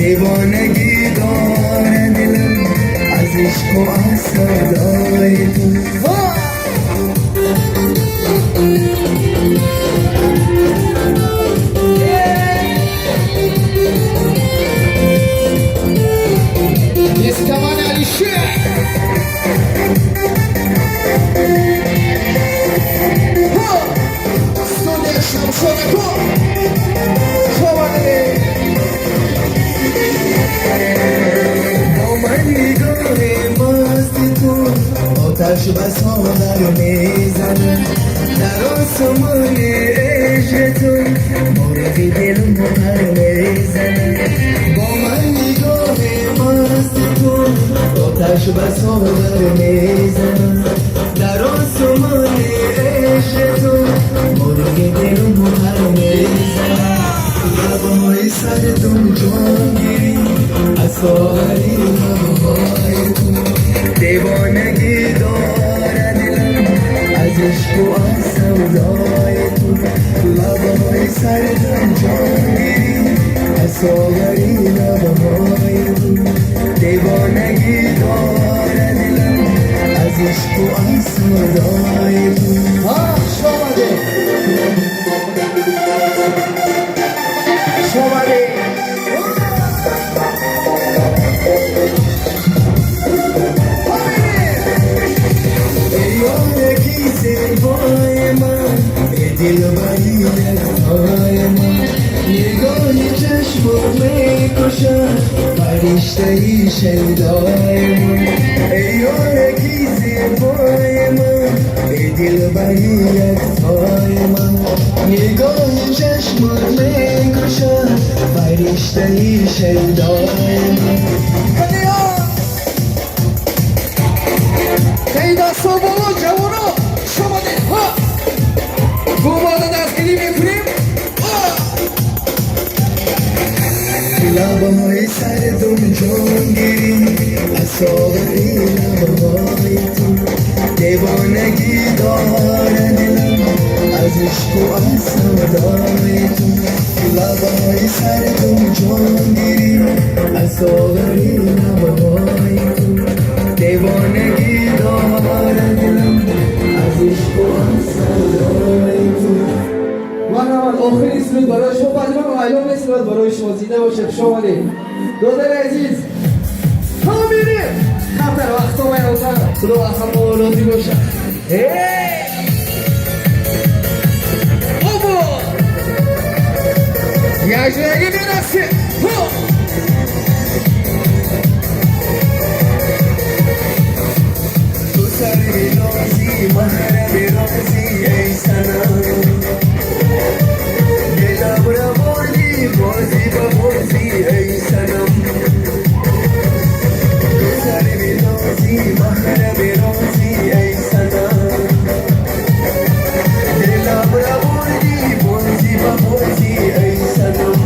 دیوانگی داره دلم از عشق و از صدای تو آتش بس ها در میزنه در آسمان عشق تو مرغ دلم پر میزنه با من نگاه مست تو آتش بس ها در میزنه در آسمان عشق تو مرغ دلم پر میزنه لبهای سرتون جان گیری از ساغری لبهای تو دیوانگی داره دلم از عشق و از سودای تو لبهای سرتون جان گیری از ساغری لبهای تو دیوانگی داره دلم از عشق و از سودای تو شماره دل بری لبهای من نگاه چشم میکشد فرشته ای شیدای من ای یارگی زیبای من ای دل بری لبهای من نگاه چشم میکشد فرشته ای شیدای من پیدا صبح جوانا شما ده ها گوباده دستگیری میکنیم لبهای سرتون جان گیری از ساغری لبهای تو دیوانگی داره دلم از عشق و از سودای تو لبهای سرتون جان گیری از ساغری لبهای تو دیوانگی داره دلم از عشق و از سودای تو من آخرین سرود برای شما فاطمه معلوم نیست برای شما زیده باشه شما دادر عزیز همه میریم خطر وقت ما یوزن خدا وقت مولادی باشه بابا یک جایی میرسه تو سر نازی محرم رازی ای سنم دلم را بردی بازی با بازی ای سنم تو سر نازی محرم رازی ای سنم دلم را بردی بازی با بازی ای سنم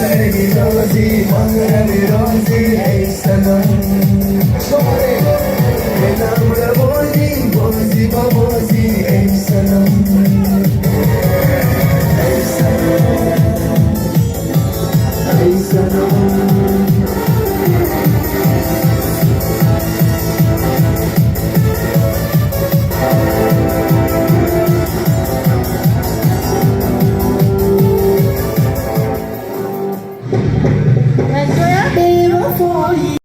برگ نازی محرم رازی ای سنم شماره